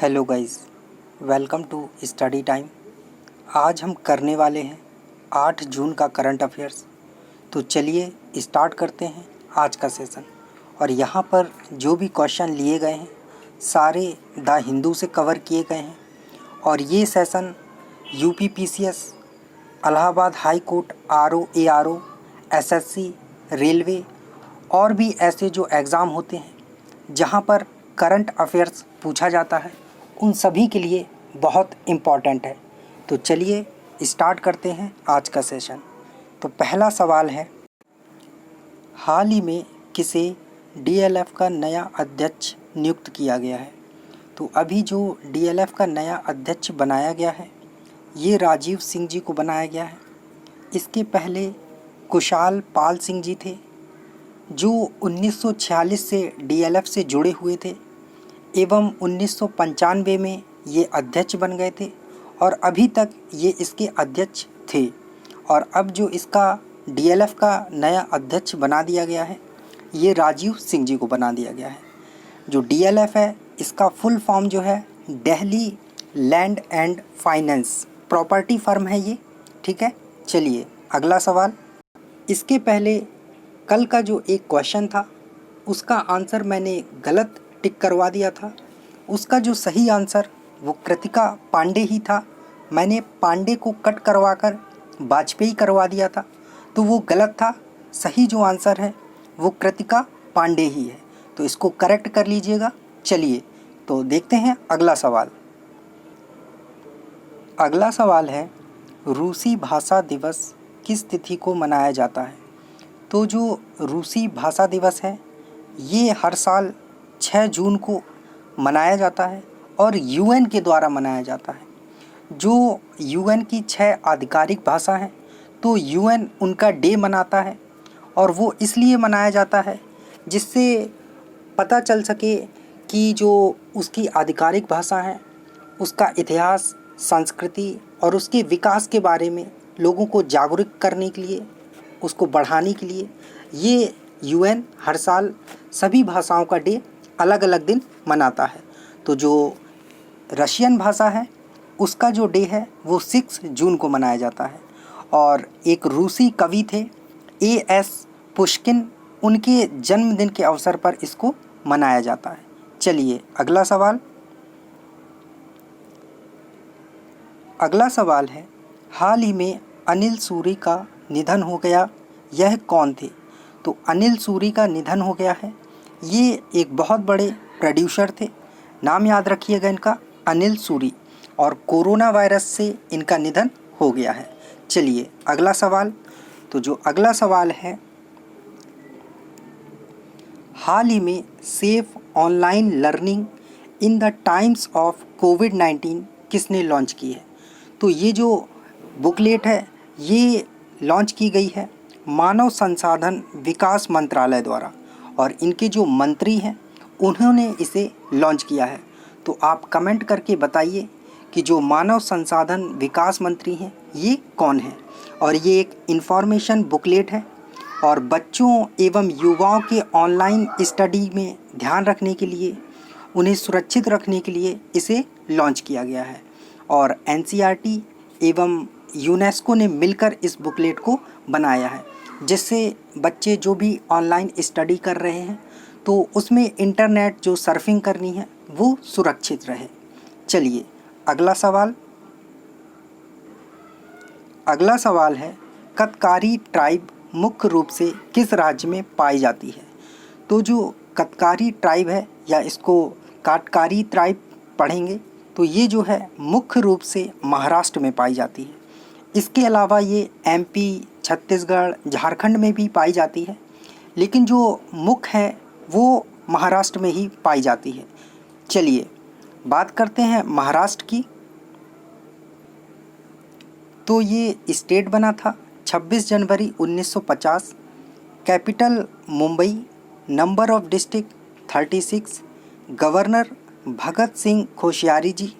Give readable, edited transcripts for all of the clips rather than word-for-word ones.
Hello guys, welcome to study time. आज हम करने वाले हैं 8 जून का करंट अफेयर्स। तो चलिए स्टार्ट करते हैं आज का सेशन। और यहाँ पर जो भी क्वेश्चन लिए गए हैं सारे द हिंदू से कवर किए गए हैं। और ये session UP PCS, Allahabad high court, RO, ARO, SSC, railway और भी ऐसे जो एग्ज़ाम होते हैं जहाँ पर करंट अफेयर्स पूछा जाता है, उन सभी के लिए बहुत इम्पॉर्टेंट है। तो चलिए स्टार्ट करते हैं आज का सेशन। तो पहला सवाल है, हाल ही में किसे डीएलएफ का नया अध्यक्ष नियुक्त किया गया है? तो अभी जो डीएलएफ का नया अध्यक्ष बनाया गया है ये राजीव सिंह जी को बनाया गया है। इसके पहले कुशाल पाल सिंह जी थे जो 1946 से डीएलएफ से जुड़े हुए थे एवं 1995 में ये अध्यक्ष बन गए थे और अभी तक ये इसके अध्यक्ष थे। और अब जो इसका डीएलएफ का नया अध्यक्ष बना दिया गया है ये राजीव सिंह जी को बना दिया गया है। जो डीएलएफ है इसका फुल फॉर्म जो है Delhi land and finance property firm है ये, ठीक है। चलिए अगला सवाल। इसके पहले कल का जो एक क्वेश्चन था उसका आंसर मैंने गलत टिक करवा दिया था। उसका जो सही आंसर वो कृतिका पांडे ही था। मैंने पांडे को कट करवाकर वाजपेयी करवा दिया था, तो वो गलत था। सही जो आंसर है वो कृतिका पांडे ही है, तो इसको करेक्ट कर लीजिएगा। चलिए तो देखते हैं अगला सवाल। अगला सवाल है, रूसी भाषा दिवस किस तिथि को मनाया जाता है? तो जो रूसी भाषा दिवस है ये हर साल 6 जून को मनाया जाता है और यूएन के द्वारा मनाया जाता है। जो यूएन की 6 आधिकारिक भाषा हैं तो यूएन उनका डे मनाता है और वो इसलिए मनाया जाता है जिससे पता चल सके कि जो उसकी आधिकारिक भाषा है उसका इतिहास, संस्कृति और उसके विकास के बारे में लोगों को जागरूक करने के लिए, उसको बढ़ाने के लिए ये यूएन हर साल सभी भाषाओं का डे अलग अलग दिन मनाता है। तो जो रशियन भाषा है उसका जो डे है वो 6 जून को मनाया जाता है। और एक रूसी कवि थे ए.एस. पुष्किन, उनके जन्मदिन के अवसर पर इसको मनाया जाता है। चलिए अगला सवाल। अगला सवाल है, हाल ही में अनिल सूरी का निधन हो गया, यह कौन थे? तो अनिल सूरी का निधन हो गया है, ये एक बहुत बड़े प्रोड्यूसर थे। नाम याद रखिएगा इनका, अनिल सूरी। और कोरोना वायरस से इनका निधन हो गया है। चलिए अगला सवाल। तो जो अगला सवाल है, हाल ही में safe online learning in the times of कोविड-19 किसने लॉन्च की है? तो ये जो बुकलेट है ये लॉन्च की गई है मानव संसाधन विकास मंत्रालय द्वारा और इनके जो मंत्री हैं उन्होंने इसे लॉन्च किया है। तो आप कमेंट करके बताइए कि जो मानव संसाधन विकास मंत्री हैं ये कौन है। और ये एक इन्फॉर्मेशन बुकलेट है और बच्चों एवं युवाओं के ऑनलाइन स्टडी में ध्यान रखने के लिए, उन्हें सुरक्षित रखने के लिए इसे लॉन्च किया गया है। और एनसीईआरटी एवं यूनेस्को ने मिलकर इस बुकलेट को बनाया है जिससे बच्चे जो भी ऑनलाइन स्टडी कर रहे हैं तो उसमें इंटरनेट जो सर्फिंग करनी है वो सुरक्षित रहे। चलिए अगला सवाल। अगला सवाल है, कतकारी ट्राइब मुख्य रूप से किस राज्य में पाई जाती है? तो जो कतकारी ट्राइब है या इसको काटकारी ट्राइब पढ़ेंगे तो ये जो है मुख्य रूप से महाराष्ट्र में पाई जाती है। इसके अलावा ये एमपी, छत्तीसगढ़, झारखंड में भी पाई जाती है, लेकिन जो मुख्य है वो महाराष्ट्र में ही पाई जाती है। चलिए बात करते हैं महाराष्ट्र की। तो ये स्टेट बना था 26 जनवरी 1950। Capital Mumbai, number of district 36, governor Bhagat Singh Koshyari ji,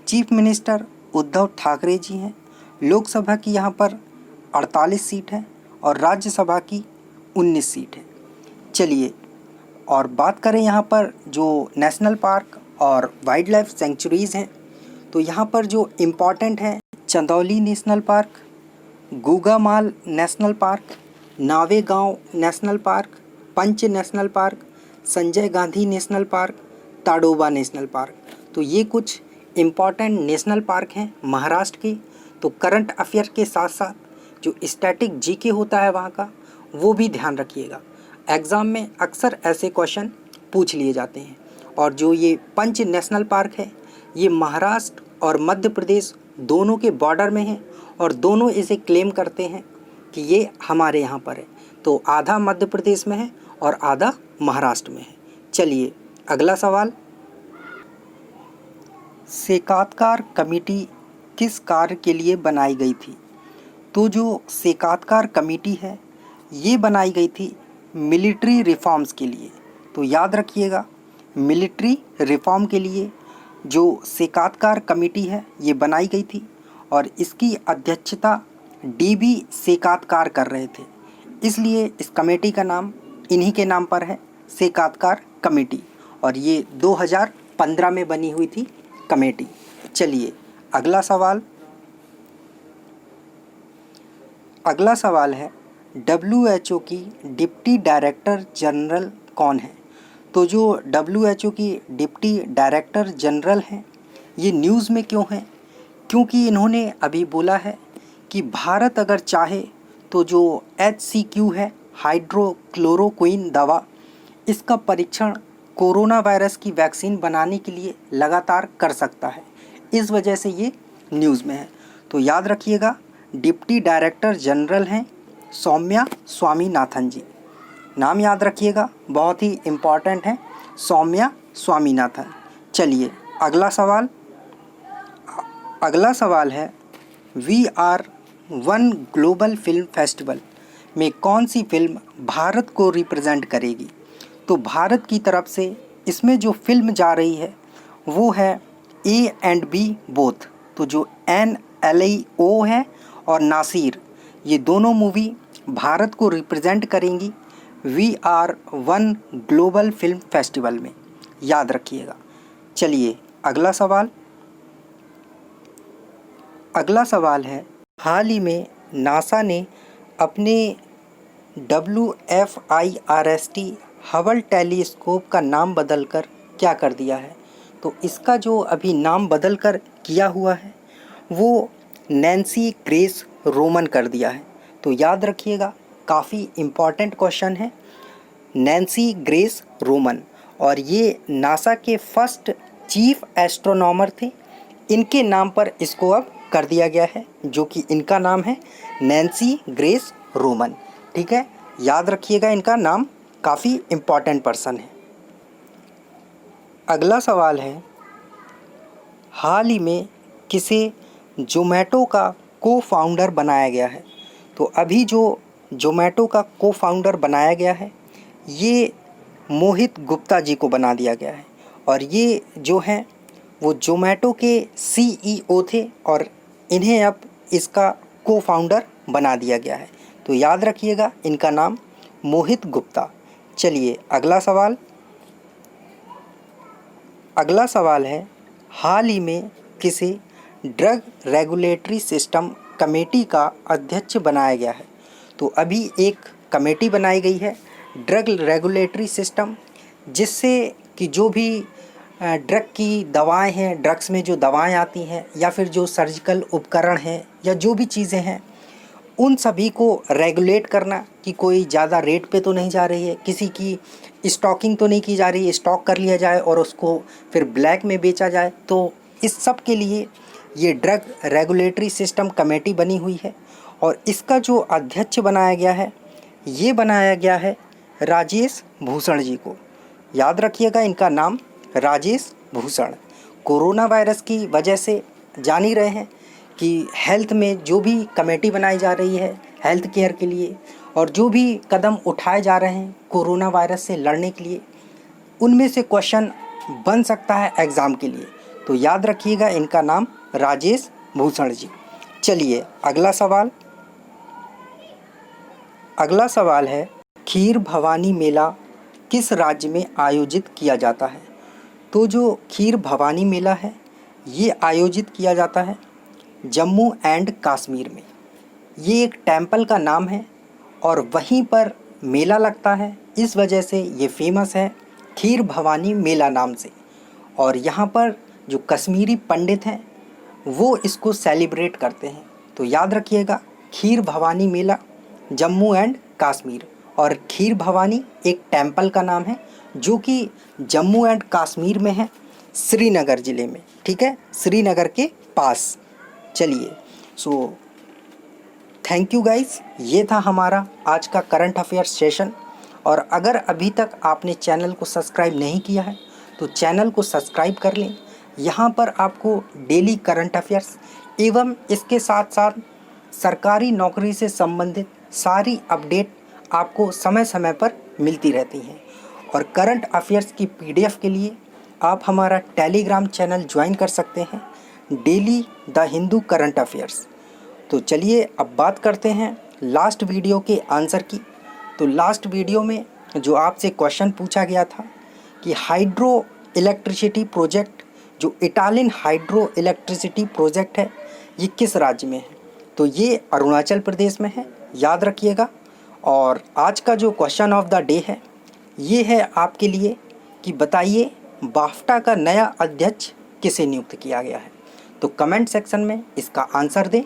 chief minister Uddhav Thackeray ji हैं। लोकसभा की यहाँ पर 48 सीट है और राज्यसभा की 19 सीट है। चलिए और बात करें यहाँ पर जो नेशनल पार्क और वाइल्ड लाइफ सेंचुरीज़ हैं। तो यहाँ पर जो इम्पॉर्टेंट है, Chandoli national park, Gugamal national park, Navegaon national park, Pench national park, Sanjay Gandhi national park, Tadoba national park. तो ये कुछ इम्पॉर्टेंट नेशनल पार्क हैं महाराष्ट्र के। तो करंट अफेयर के साथ साथ जो स्टैटिक जीके होता है वहाँ का, वो भी ध्यान रखिएगा। एग्ज़ाम में अक्सर ऐसे क्वेश्चन पूछ लिए जाते हैं। और जो ये पंच नेशनल पार्क है, ये महाराष्ट्र और मध्य प्रदेश दोनों के बॉर्डर में है और दोनों इसे क्लेम करते हैं कि ये हमारे यहाँ पर है। तो आधा मध्य प्रदेश में है और आधा महाराष्ट्र में है। चलिए अगला सवाल, सेकातकार कमेटी किस कार्य के लिए बनाई गई थी? तो जो सेकातकार कमेटी है ये बनाई गई थी मिलिट्री रिफॉर्म्स के लिए। तो याद रखिएगा, मिलिट्री रिफॉर्म के लिए जो सेकातकार कमेटी है ये बनाई गई थी और इसकी अध्यक्षता डीबी सेकातकार कर रहे थे। इसलिए इस कमेटी का नाम इन्हीं के नाम पर है, सेकातकार कमेटी, और ये 2015 में बनी हुई थी कमेटी। चलिए अगला सवाल है WHO की डिप्टी डायरेक्टर जनरल कौन है? तो जो WHO की डिप्टी डायरेक्टर जनरल हैं ये न्यूज़ में क्यों हैं? क्योंकि इन्होंने अभी बोला है कि भारत अगर चाहे तो जो HCQ है, हाइड्रोक्लोरोक्विन दवा, इसका परीक्षण कोरोना वायरस की वैक्सीन बनाने के लिए लगातार कर सकता है। इस वजह से ये न्यूज़ में है। तो याद रखिएगा, डिप्टी डायरेक्टर जनरल हैं सौम्या स्वामीनाथन जी। नाम याद रखिएगा, बहुत ही इम्पॉर्टेंट है, सौम्या स्वामीनाथन। चलिए अगला सवाल है VR1 ग्लोबल फिल्म फेस्टिवल में कौन सी फिल्म भारत को रिप्रेजेंट करेगी? तो भारत की तरफ से इसमें जो फिल्म जा रही है वो है A and B बोथ। तो जो NLAO है और नासिर, ये दोनों मूवी भारत को रिप्रेजेंट करेंगी VR1 ग्लोबल फिल्म फेस्टिवल में, याद रखिएगा। चलिए अगला सवाल है, हाल ही में नासा ने अपने WFIRST हबल टेलीस्कोप का नाम बदलकर क्या कर दिया है? तो इसका जो अभी नाम बदलकर किया हुआ है वो नैन्सी ग्रेस रोमन कर दिया है। तो याद रखिएगा, काफ़ी इम्पॉर्टेंट क्वेश्चन है, नैन्सी ग्रेस रोमन, और ये नासा के फर्स्ट चीफ एस्ट्रोनॉमर थे। इनके नाम पर इसको अब कर दिया गया है, जो कि इनका नाम है नैन्सी ग्रेस रोमन। ठीक है, याद रखिएगा, इनका नाम काफ़ी इम्पॉर्टेंट पर्सन है। अगला सवाल है, हाल ही में किसे जोमेटो का को फाउंडर बनाया गया है? तो अभी जो जोमेटो का को फाउंडर बनाया गया है ये मोहित गुप्ता जी को बना दिया गया है, और ये जो हैं वो जोमेटो के CEO थे और इन्हें अब इसका को फाउंडर बना दिया गया है। तो याद रखिएगा, इनका नाम मोहित गुप्ता। चलिए अगला सवाल है, हाल ही में किसे ड्रग रेगुलेटरी सिस्टम कमेटी का अध्यक्ष बनाया गया है? तो अभी एक कमेटी बनाई गई है ड्रग रेगुलेटरी सिस्टम, जिससे कि जो भी ड्रग की दवाएं हैं, ड्रग्स में जो दवाएं आती हैं या फिर जो सर्जिकल उपकरण हैं या जो भी चीज़ें हैं, उन सभी को रेगुलेट करना कि कोई ज़्यादा रेट पे तो नहीं जा रही है, किसी की स्टॉकिंग तो नहीं की जा रही है, स्टॉक कर लिया जाए और उसको फिर ब्लैक में बेचा जाए। तो इस सब के लिए ये ड्रग रेगुलेटरी सिस्टम कमेटी बनी हुई है और इसका जो अध्यक्ष बनाया गया है ये बनाया गया है राजेश भूषण जी को। याद रखिएगा, इनका नाम राजेश भूषण। कोरोना वायरस की वजह से जान ही रहे हैं कि हेल्थ में जो भी कमेटी बनाई जा रही है हेल्थ केयर के लिए और जो भी कदम उठाए जा रहे हैं कोरोना वायरस से लड़ने के लिए, उनमें से क्वेश्चन बन सकता है एग्ज़ाम के लिए। तो याद रखिएगा, इनका नाम राजेश भूषण जी। चलिए अगला सवाल है, खीर भवानी मेला किस राज्य में आयोजित किया जाता है? तो जो खीर भवानी मेला है ये आयोजित किया जाता है जम्मू एंड कश्मीर में। ये एक टेम्पल का नाम है और वहीं पर मेला लगता है, इस वजह से ये फेमस है खीर भवानी मेला नाम से। और यहाँ पर जो कश्मीरी पंडित हैं वो इसको सेलिब्रेट करते हैं। तो याद रखिएगा, खीर भवानी मेला जम्मू एंड कश्मीर। और खीर भवानी एक टेम्पल का नाम है जो कि जम्मू एंड कश्मीर में है, श्रीनगर ज़िले में। ठीक है, श्रीनगर के पास। चलिए, सो थैंक यू गाइस, ये था हमारा आज का करंट अफेयर्स सेशन। और अगर अभी तक आपने चैनल को सब्सक्राइब नहीं किया है तो चैनल को सब्सक्राइब कर लें। यहाँ पर आपको डेली करंट अफेयर्स एवं इसके साथ साथ सरकारी नौकरी से संबंधित सारी अपडेट आपको समय समय पर मिलती रहती हैं। और करंट अफेयर्स की PDF के लिए आप हमारा टेलीग्राम चैनल ज्वाइन कर सकते हैं, daily the Hindu current affairs. तो चलिए अब बात करते हैं लास्ट वीडियो के आंसर की। तो लास्ट वीडियो में जो आपसे क्वेश्चन पूछा गया था कि हाइड्रो इलेक्ट्रिसिटी प्रोजेक्ट, जो इटालियन हाइड्रो इलेक्ट्रिसिटी प्रोजेक्ट है, ये किस राज्य में है? तो ये अरुणाचल प्रदेश में है, याद रखिएगा। और आज का जो क्वेश्चन ऑफ द डे है ये है आपके लिए कि बताइए बाफ्टा का नया अध्यक्ष किसे नियुक्त किया गया है? तो कमेंट सेक्शन में इसका आंसर दें।